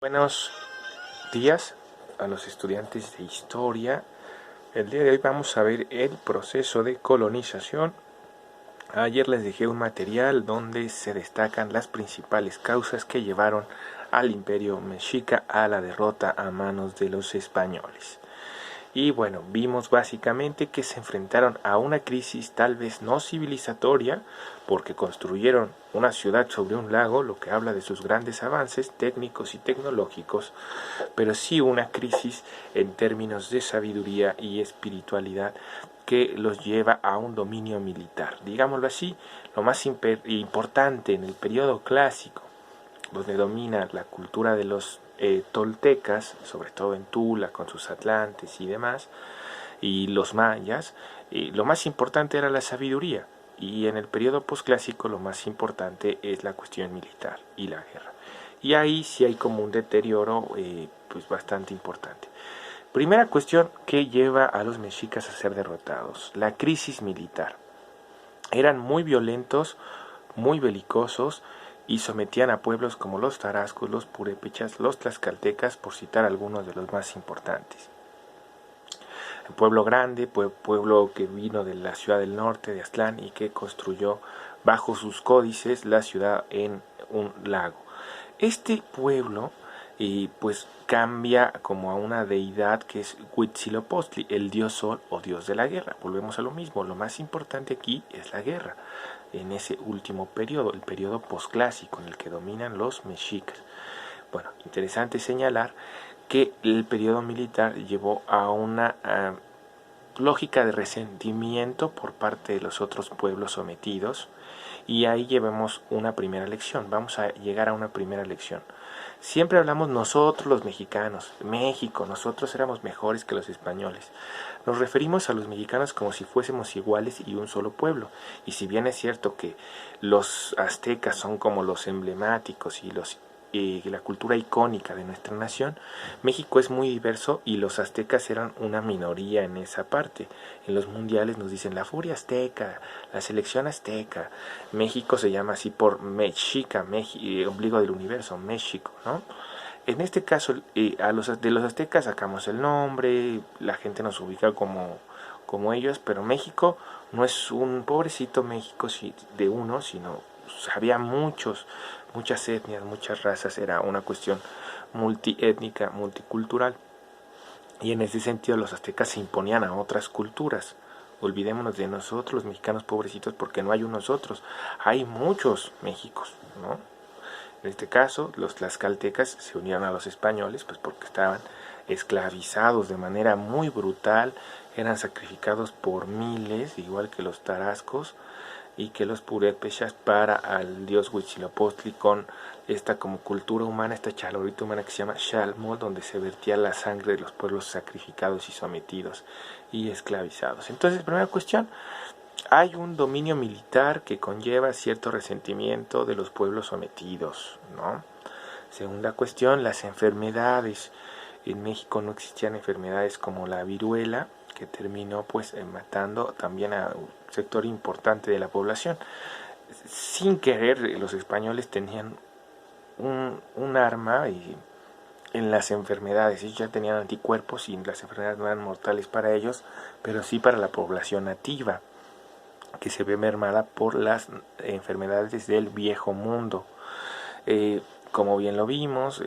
Buenos días a los estudiantes de historia. El día de hoy vamos a ver el proceso de colonización. Ayer les dejé un material donde se destacan las principales causas que llevaron al imperio mexica a la derrota a manos de los españoles. Y bueno, vimos básicamente que se enfrentaron a una crisis tal vez no civilizatoria, porque construyeron una ciudad sobre un lago, lo que habla de sus grandes avances técnicos y tecnológicos, pero sí una crisis en términos de sabiduría y espiritualidad que los lleva a un dominio militar. Digámoslo así, lo más importante en el periodo clásico, donde domina la cultura de los toltecas, sobre todo en Tula, con sus atlantes y demás, y los mayas, lo más importante era la sabiduría. Y en el periodo posclásico lo más importante es la cuestión militar y la guerra. Y ahí sí hay como un deterioro pues bastante importante. Primera cuestión que lleva a los mexicas a ser derrotados, la crisis militar. Eran muy violentos, muy belicosos, y sometían a pueblos como los tarascos, los purépechas, los tlaxcaltecas, por citar algunos de los más importantes. El pueblo grande, pueblo que vino de la ciudad del norte, de Aztlán, y que construyó bajo sus códices la ciudad en un lago. Este pueblo pues cambia como a una deidad que es Huitzilopochtli, el dios sol o dios de la guerra. Volvemos a lo mismo, lo más importante aquí es la guerra en ese último periodo, el periodo posclásico en el que dominan los mexicas. Bueno, interesante señalar que el periodo militar llevó a una lógica de resentimiento por parte de los otros pueblos sometidos, y ahí llevemos una primera lección. Vamos a llegar a una primera lección. Siempre hablamos nosotros los mexicanos, México, nosotros éramos mejores que los españoles. Nos referimos a los mexicanos como si fuésemos iguales y un solo pueblo. Y si bien es cierto que los aztecas son como los emblemáticos y la cultura icónica de nuestra nación, México es muy diverso y los aztecas eran una minoría en esa parte. En los mundiales nos dicen la furia azteca, la selección azteca. México se llama así por Mexica, ombligo del universo, México, ¿no? En este caso, de los aztecas sacamos el nombre, la gente nos ubica como ellos, pero México no es un pobrecito México de uno, sino había muchas etnias, muchas razas, era una cuestión multiétnica, multicultural. Y en ese sentido los aztecas se imponían a otras culturas. Olvidémonos de nosotros, los mexicanos pobrecitos, porque no hay unos otros, hay muchos Méxicos, ¿no? En este caso, los tlaxcaltecas se unieron a los españoles, pues porque estaban esclavizados de manera muy brutal, eran sacrificados por miles, igual que los tarascos y que los purépechas, para al dios Huitzilopochtli, con esta como cultura humana, esta chalorita humana que se llama Xalmol, donde se vertía la sangre de los pueblos sacrificados y sometidos y esclavizados. Entonces, primera cuestión, hay un dominio militar que conlleva cierto resentimiento de los pueblos sometidos, ¿no? Segunda cuestión, las enfermedades. En México no existían enfermedades como la viruela, que terminó pues matando también a un sector importante de la población. Sin querer, los españoles tenían un arma en las enfermedades. Ellos ya tenían anticuerpos y las enfermedades no eran mortales para ellos, pero sí para la población nativa, que se ve mermada por las enfermedades del viejo mundo. Como bien lo vimos,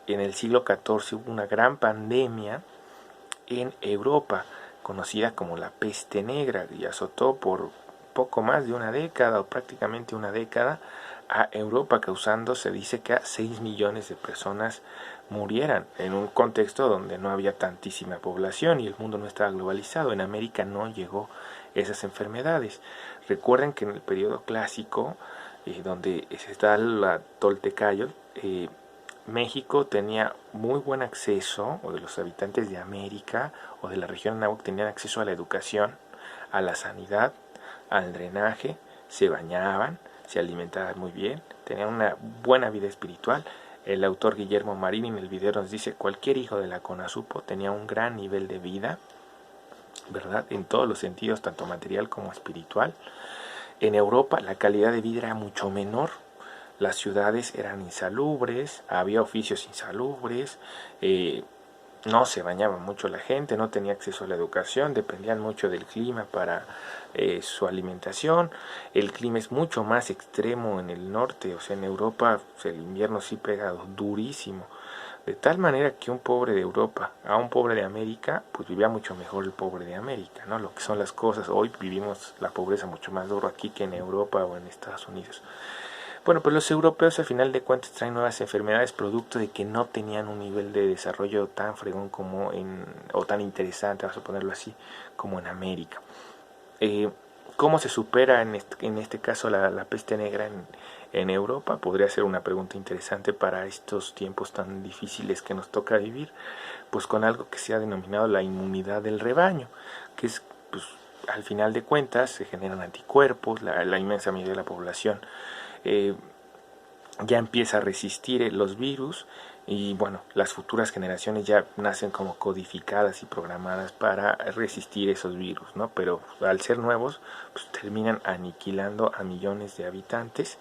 en el siglo XIV hubo una gran pandemia en Europa, conocida como la peste negra, y azotó por poco más de una década o prácticamente una década a Europa, causando, se dice, que a 6 millones de personas murieran en un contexto donde no había tantísima población y el mundo no estaba globalizado. En América no llegó esas enfermedades. Recuerden que en el periodo clásico, donde está la Toltecayo, México tenía muy buen acceso, o de los habitantes de América o de la región Anáhuac tenían acceso a la educación, a la sanidad, al drenaje, se bañaban, se alimentaban muy bien, tenían una buena vida espiritual. El autor Guillermo Marín en el video nos dice: cualquier hijo de la Conasupo tenía un gran nivel de vida, ¿verdad? En todos los sentidos, tanto material como espiritual. En Europa la calidad de vida era mucho menor. las ciudades eran insalubres, había oficios insalubres, no se bañaba mucho la gente, no tenía acceso a la educación, dependían mucho del clima para su alimentación. El clima es mucho más extremo en el norte, o sea, en Europa el invierno sí pega durísimo. De tal manera que un pobre de Europa a un pobre de América, pues vivía mucho mejor el pobre de América, ¿no? Lo que son las cosas. Hoy vivimos la pobreza mucho más duro aquí que en Europa o en Estados Unidos. Bueno, pues los europeos al final de cuentas traen nuevas enfermedades producto de que no tenían un nivel de desarrollo tan fregón como o tan interesante, vamos a ponerlo así, como en América. ¿Cómo se supera en este caso la peste negra en Europa? Podría ser una pregunta interesante para estos tiempos tan difíciles que nos toca vivir, pues con algo que se ha denominado la inmunidad del rebaño, que es, pues, al final de cuentas se generan anticuerpos, la inmensa mayoría de la población ya empieza a resistir los virus y bueno, las futuras generaciones ya nacen como codificadas y programadas para resistir esos virus, ¿no? Pero al ser nuevos, pues terminan aniquilando a millones de habitantes.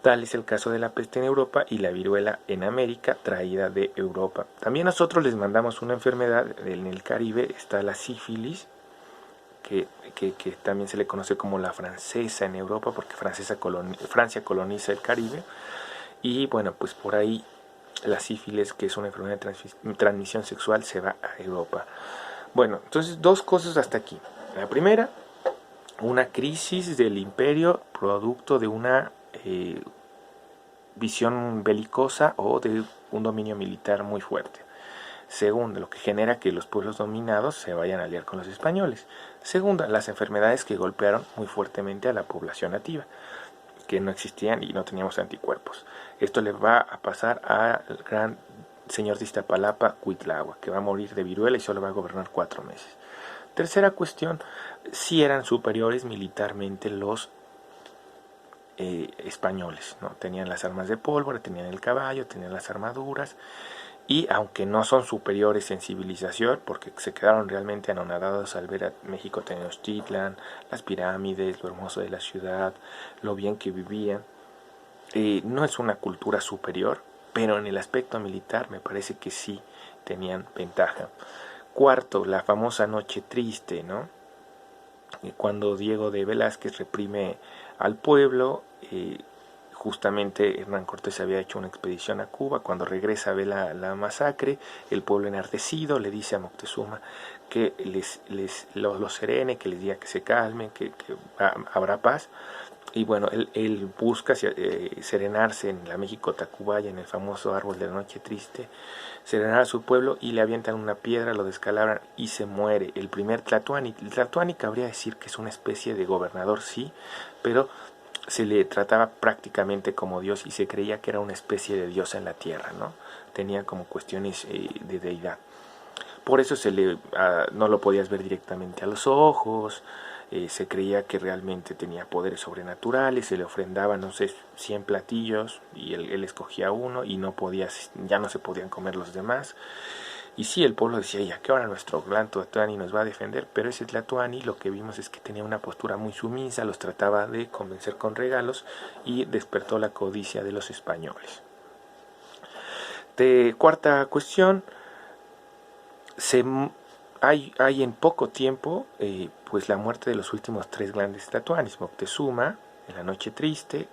Tal es el caso de la peste en Europa y la viruela en América, traída de Europa. También nosotros les mandamos una enfermedad en el Caribe, está la sífilis, que también se le conoce como la francesa en Europa, porque Francia coloniza el Caribe. Y bueno, pues por ahí la sífilis, que es una enfermedad de transmisión sexual, se va a Europa. Bueno, entonces dos cosas hasta aquí. La primera, una crisis del imperio producto de una visión belicosa o de un dominio militar muy fuerte. Segundo, lo que genera que los pueblos dominados se vayan a aliar con los españoles. Segunda, las enfermedades que golpearon muy fuertemente a la población nativa, que no existían y no teníamos anticuerpos. Esto le va a pasar al gran señor de Iztapalapa, Cuitláhuac, que va a morir de viruela y solo va a gobernar 4 meses. Tercera cuestión, si eran superiores militarmente los españoles, ¿no? Tenían las armas de pólvora, tenían el caballo, tenían las armaduras, y aunque no son superiores en civilización, porque se quedaron realmente anonadados al ver a México Tenochtitlan, las pirámides, lo hermoso de la ciudad, lo bien que vivían, no es una cultura superior, pero en el aspecto militar me parece que sí tenían ventaja. Cuarto, la famosa Noche Triste, ¿no? Cuando Diego de Velázquez reprime al pueblo, justamente Hernán Cortés había hecho una expedición a Cuba. Cuando regresa ve la masacre, el pueblo enardecido le dice a Moctezuma que los serene, que les diga que se calmen, que habrá paz. Y bueno, él busca serenarse en la México Tacubaya, en el famoso árbol de la Noche Triste, serenar a su pueblo, y le avientan una piedra, lo descalabran y se muere el primer Tlatoani. El Tlatoani cabría decir que es una especie de gobernador, sí, pero se le trataba prácticamente como Dios y se creía que era una especie de Dios en la tierra, ¿no? Tenía como cuestiones de deidad. Por eso no lo podías ver directamente a los ojos. Se creía que realmente tenía poderes sobrenaturales, se le ofrendaban, no sé, 100 platillos y él escogía uno y ya no se podían comer los demás. Y sí, el pueblo decía, ya que ahora nuestro gran Tlatoani nos va a defender, pero ese Tlatoani lo que vimos es que tenía una postura muy sumisa, los trataba de convencer con regalos y despertó la codicia de los españoles. Cuarta cuestión, hay en poco tiempo pues la muerte de los últimos 3 grandes Tlatoanis, Moctezuma, en la Noche Triste,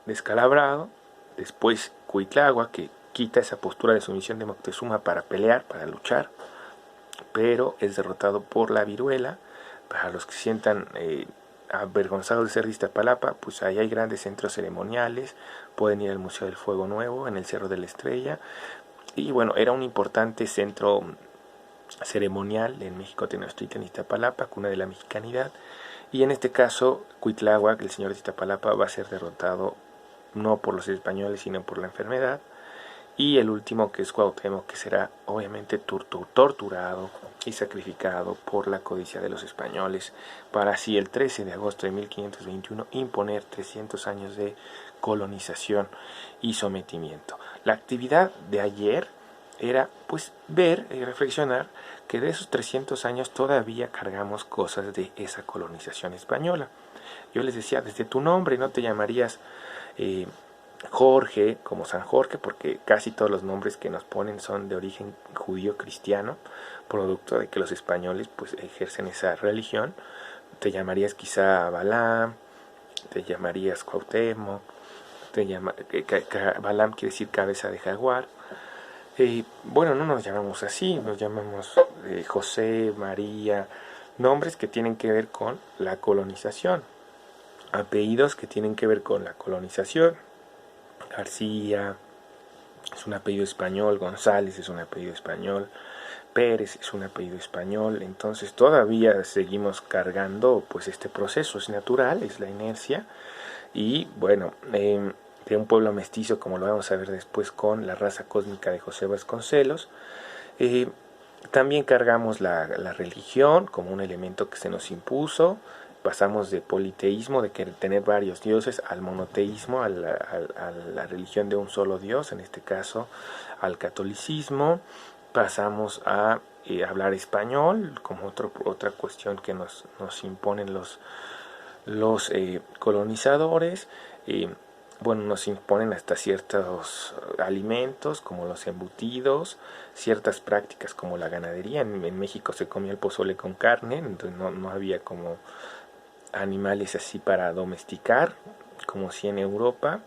descalabrado, después Cuitláhuac, que quita esa postura de sumisión de Moctezuma para pelear, para luchar, pero es derrotado por la viruela. Para los que se sientan avergonzados de ser de Iztapalapa, pues ahí hay grandes centros ceremoniales, pueden ir al Museo del Fuego Nuevo, en el Cerro de la Estrella, y bueno, era un importante centro ceremonial en México Tenochtitlan, Iztapalapa, cuna de la mexicanidad, y en este caso Cuitláhuac, el señor de Iztapalapa, va a ser derrotado no por los españoles sino por la enfermedad. Y el último, que es Cuauhtémoc, que será obviamente torturado y sacrificado por la codicia de los españoles, para así el 13 de agosto de 1521 imponer 300 años de colonización y sometimiento. La actividad de ayer era pues ver y reflexionar que de esos 300 años todavía cargamos cosas de esa colonización española. Yo les decía, desde tu nombre no te llamarías Jorge, como San Jorge, porque casi todos los nombres que nos ponen son de origen judío cristiano, producto de que los españoles pues ejercen esa religión. Te llamarías quizá Balaam, te llamarías Cuauhtémoc, Balaam quiere decir cabeza de jaguar. Bueno, no nos llamamos así, nos llamamos José, María, nombres que tienen que ver con la colonización, apellidos que tienen que ver con la colonización. García es un apellido español, González es un apellido español, Pérez es un apellido español. Entonces todavía seguimos cargando pues este proceso, es natural, es la inercia. Y bueno, de un pueblo mestizo, como lo vamos a ver después con la raza cósmica de José Vasconcelos. También cargamos la religión como un elemento que se nos impuso. Pasamos de politeísmo, de querer tener varios dioses, al monoteísmo, a la religión de un solo dios, en este caso al catolicismo. Pasamos a hablar español como otra cuestión que nos imponen los colonizadores. Bueno, nos imponen hasta ciertos alimentos como los embutidos, ciertas prácticas como la ganadería. En México se comía el pozole con carne, entonces no había como animales así para domesticar, como si en Europa.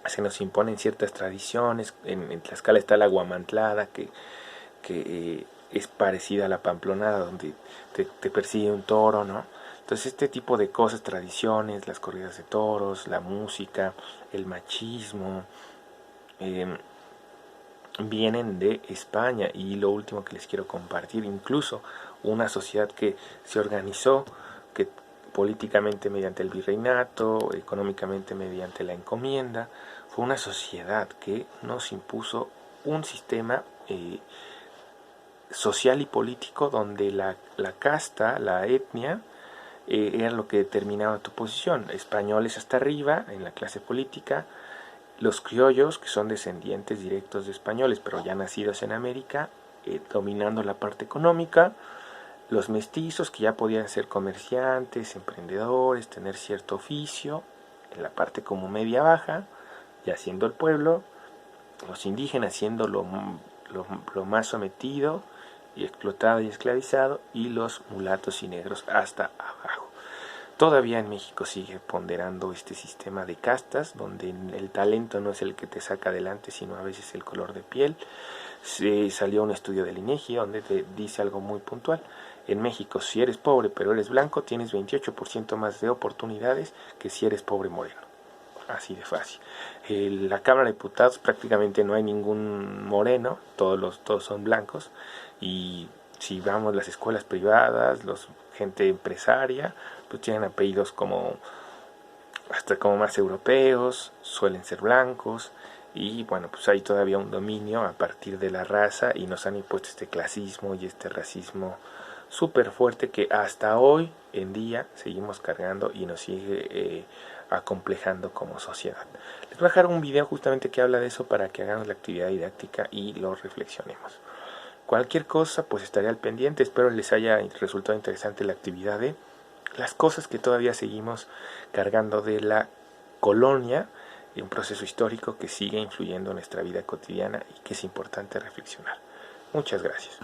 Se nos imponen ciertas tradiciones. En Tlaxcala está la guamantlada, que es parecida a la pamplonada, donde te persigue un toro, ¿no? Entonces este tipo de cosas, tradiciones, las corridas de toros, la música, el machismo, vienen de España. Y lo último que les quiero compartir, incluso una sociedad que se organizó, que políticamente mediante el virreinato, económicamente mediante la encomienda, fue una sociedad que nos impuso un sistema social y político donde la casta, la etnia, era lo que determinaba tu posición. Españoles hasta arriba en la clase política, los criollos, que son descendientes directos de españoles pero ya nacidos en América, dominando la parte económica. Los mestizos, que ya podían ser comerciantes, emprendedores, tener cierto oficio en la parte como media baja, ya siendo el pueblo. Los indígenas siendo lo más sometido y explotado y esclavizado, y los mulatos y negros hasta abajo. Todavía en México sigue ponderando este sistema de castas, donde el talento no es el que te saca adelante, sino a veces el color de piel. Se salió un estudio del INEGI donde te dice algo muy puntual. En México, si eres pobre pero eres blanco, tienes 28% más de oportunidades que si eres pobre moreno. Así de fácil. La Cámara de Diputados prácticamente no hay ningún moreno, todos son blancos. Y si vamos a las escuelas privadas, gente empresaria, pues tienen apellidos como hasta como más europeos, suelen ser blancos. Y bueno, pues hay todavía un dominio a partir de la raza, y nos han impuesto este clasismo y este racismo súper fuerte que hasta hoy en día seguimos cargando y nos sigue acomplejando como sociedad. Les voy a dejar un video justamente que habla de eso para que hagamos la actividad didáctica y lo reflexionemos. Cualquier cosa, pues estaré al pendiente. Espero les haya resultado interesante la actividad de las cosas que todavía seguimos cargando de la colonia, y un proceso histórico que sigue influyendo en nuestra vida cotidiana y que es importante reflexionar. Muchas gracias.